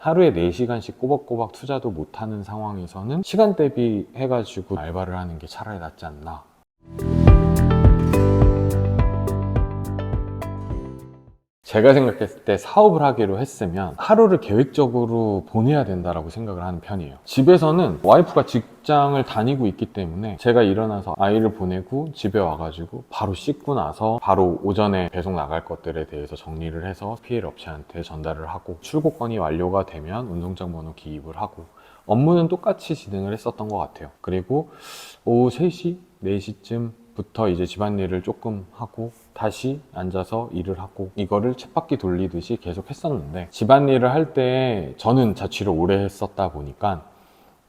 하루에 4시간씩 꼬박꼬박 투자도 못하는 상황에서는 시간 대비 해가지고 알바를 하는 게 차라리 낫지 않나. 제가 생각했을 때 사업을 하기로 했으면 하루를 계획적으로 보내야 된다고 생각을 하는 편이에요. 집에서는 와이프가 직장을 다니고 있기 때문에 제가 일어나서 아이를 보내고 집에 와가지고 바로 씻고 나서 바로 오전에 배송 나갈 것들에 대해서 정리를 해서 PL 업체한테 전달을 하고, 출고건이 완료가 되면 운송장 번호 기입을 하고, 업무는 똑같이 진행을 했었던 것 같아요. 그리고 오후 3시, 4시쯤 부터 이제 집안일을 조금 하고 다시 앉아서 일을 하고, 이거를 쳇바퀴 돌리듯이 계속 했었는데, 집안일을 할 때 저는 자취를 오래 했었다 보니까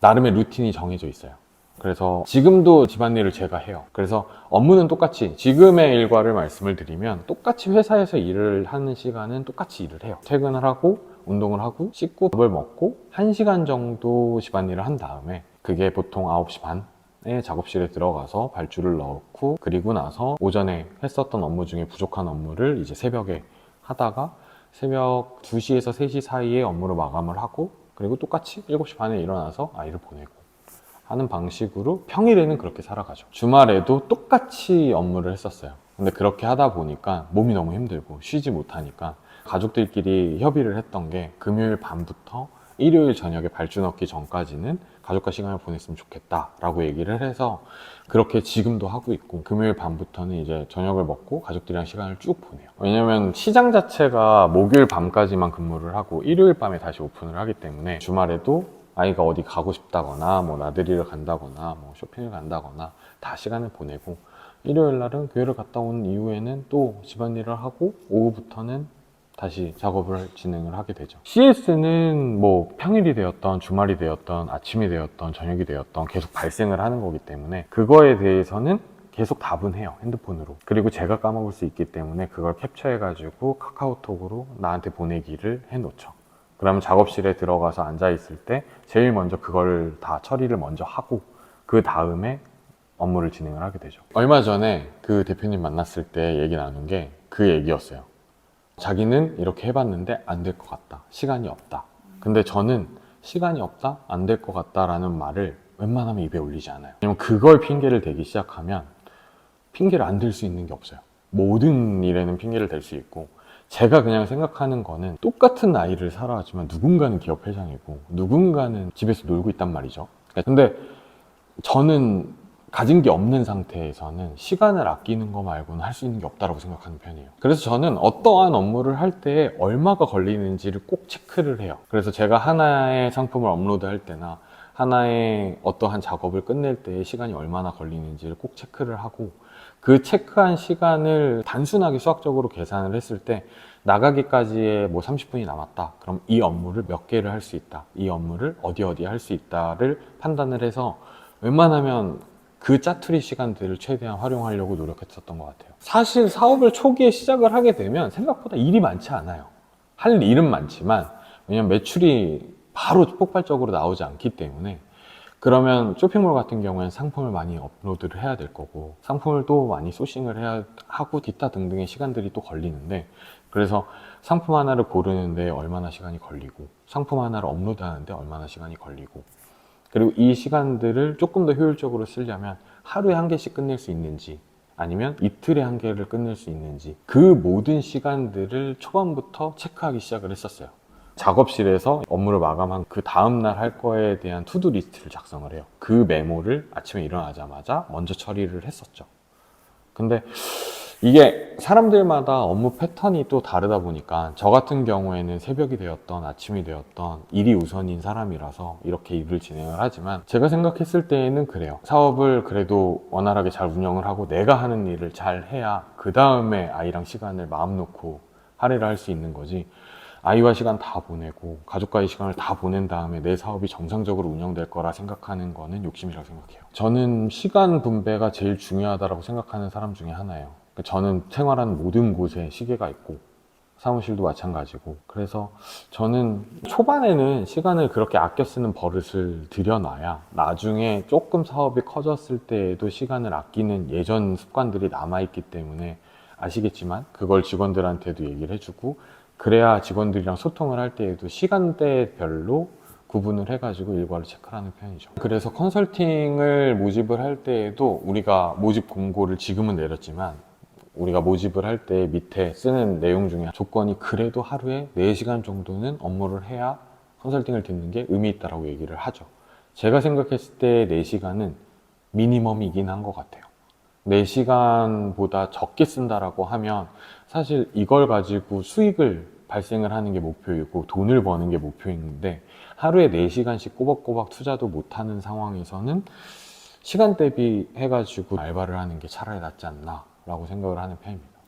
나름의 루틴이 정해져 있어요. 그래서 지금도 집안일을 제가 해요. 그래서 업무는 똑같이, 지금의 일과를 말씀을 드리면 똑같이 회사에서 일을 하는 시간은 똑같이 일을 해요. 퇴근을 하고 운동을 하고 씻고 밥을 먹고 1시간 정도 집안일을 한 다음에, 그게 보통 9시 반에 작업실에 들어가서 발주를 넣고, 그리고 나서 오전에 했었던 업무 중에 부족한 업무를 이제 새벽에 하다가 새벽 2시에서 3시 사이에 업무를 마감을 하고, 그리고 똑같이 7시 반에 일어나서 아이를 보내고 하는 방식으로 평일에는 그렇게 살아가죠. 주말에도 똑같이 업무를 했었어요. 근데 그렇게 하다 보니까 몸이 너무 힘들고 쉬지 못하니까 가족들끼리 협의를 했던 게, 금요일 밤부터 일요일 저녁에 발주 넣기 전까지는 가족과 시간을 보냈으면 좋겠다 라고 얘기를 해서 그렇게 지금도 하고 있고, 금요일 밤부터는 이제 저녁을 먹고 가족들이랑 시간을 쭉 보내요. 왜냐면 시장 자체가 목요일 밤까지만 근무를 하고 일요일 밤에 다시 오픈을 하기 때문에, 주말에도 아이가 어디 가고 싶다거나 뭐 나들이를 간다거나 뭐 쇼핑을 간다거나 다 시간을 보내고, 일요일 날은 교회를 갔다 온 이후에는 또 집안일을 하고 오후부터는 다시 작업을 진행을 하게 되죠. CS는 뭐 평일이 되었던 주말이 되었던 아침이 되었던 저녁이 되었던 계속 발생을 하는 거기 때문에, 그거에 대해서는 계속 답은 해요, 핸드폰으로. 그리고 제가 까먹을 수 있기 때문에 그걸 캡처해 가지고 카카오톡으로 나한테 보내기를 해 놓죠. 그러면 작업실에 들어가서 앉아 있을 때 제일 먼저 그걸 다 처리를 먼저 하고, 그 다음에 업무를 진행을 하게 되죠. 얼마 전에 그 대표님 만났을 때 얘기 나눈 게 그 얘기였어요. 자기는 이렇게 해봤는데 안 될 것 같다, 시간이 없다. 근데 저는 시간이 없다, 안 될 것 같다 라는 말을 웬만하면 입에 올리지 않아요. 왜냐면 그걸 핑계를 대기 시작하면 핑계를 안 댈 수 있는 게 없어요. 모든 일에는 핑계를 댈 수 있고, 제가 그냥 생각하는 거는 똑같은 나이를 살아왔지만 누군가는 기업 회장이고 누군가는 집에서 놀고 있단 말이죠. 근데 저는 가진 게 없는 상태에서는 시간을 아끼는 거 말고는 할 수 있는 게 없다고 생각하는 편이에요. 그래서 저는 어떠한 업무를 할 때 얼마가 걸리는지를 꼭 체크를 해요. 그래서 제가 하나의 상품을 업로드할 때나 하나의 어떠한 작업을 끝낼 때 시간이 얼마나 걸리는지를 꼭 체크를 하고, 그 체크한 시간을 단순하게 수학적으로 계산을 했을 때 나가기까지에 뭐 30분이 남았다, 그럼 이 업무를 몇 개를 할 수 있다, 이 업무를 어디 할 수 있다를 판단을 해서 웬만하면 그 짜투리 시간들을 최대한 활용하려고 노력했었던 것 같아요. 사실 사업을 초기에 시작을 하게 되면 생각보다 일이 많지 않아요. 할 일은 많지만, 왜냐면 매출이 바로 폭발적으로 나오지 않기 때문에. 그러면 쇼핑몰 같은 경우에는 상품을 많이 업로드를 해야 될 거고, 상품을 또 많이 소싱을 해야 하고, 기타 등등의 시간들이 또 걸리는데, 그래서 상품 하나를 고르는데 얼마나 시간이 걸리고, 상품 하나를 업로드하는데 얼마나 시간이 걸리고, 그리고 이 시간들을 조금 더 효율적으로 쓰려면 하루에 1개씩 끝낼 수 있는지 아니면 이틀에 1개를 끝낼 수 있는지, 그 모든 시간들을 초반부터 체크하기 시작을 했었어요. 작업실에서 업무를 마감한 그 다음날 할 거에 대한 투두 리스트를 작성을 해요. 그 메모를 아침에 일어나자마자 먼저 처리를 했었죠. 근데 이게 사람들마다 업무 패턴이 또 다르다 보니까, 저 같은 경우에는 새벽이 되었던 아침이 되었던 일이 우선인 사람이라서 이렇게 일을 진행을 하지만, 제가 생각했을 때에는 그래요. 사업을 그래도 원활하게 잘 운영을 하고 내가 하는 일을 잘 해야 그 다음에 아이랑 시간을 마음 놓고 할애를 할 수 있는 거지, 아이와 시간 다 보내고 가족과의 시간을 다 보낸 다음에 내 사업이 정상적으로 운영될 거라 생각하는 거는 욕심이라고 생각해요. 저는 시간 분배가 제일 중요하다고 생각하는 사람 중에 하나예요. 저는 생활하는 모든 곳에 시계가 있고 사무실도 마찬가지고, 그래서 저는 초반에는 시간을 그렇게 아껴 쓰는 버릇을 들여놔야 나중에 조금 사업이 커졌을 때에도 시간을 아끼는 예전 습관들이 남아있기 때문에, 아시겠지만 그걸 직원들한테도 얘기를 해주고 그래야 직원들이랑 소통을 할 때에도 시간대별로 구분을 해가지고 일과를 체크를 하는 편이죠. 그래서 컨설팅을 모집을 할 때에도 우리가 모집 공고를 지금은 내렸지만 우리가 모집을 할 때 밑에 쓰는 내용 중에 조건이 그래도 하루에 4시간 정도는 업무를 해야 컨설팅을 듣는 게 의미 있다라고 얘기를 하죠. 제가 생각했을 때 4시간은 미니멈이긴 한 것 같아요. 4시간보다 적게 쓴다라고 하면 사실 이걸 가지고 수익을 발생을 하는 게 목표이고 돈을 버는 게 목표인데 하루에 4시간씩 꼬박꼬박 투자도 못하는 상황에서는 시간 대비 해가지고 알바를 하는 게 차라리 낫지 않나 라고 생각을 하는 편입니다.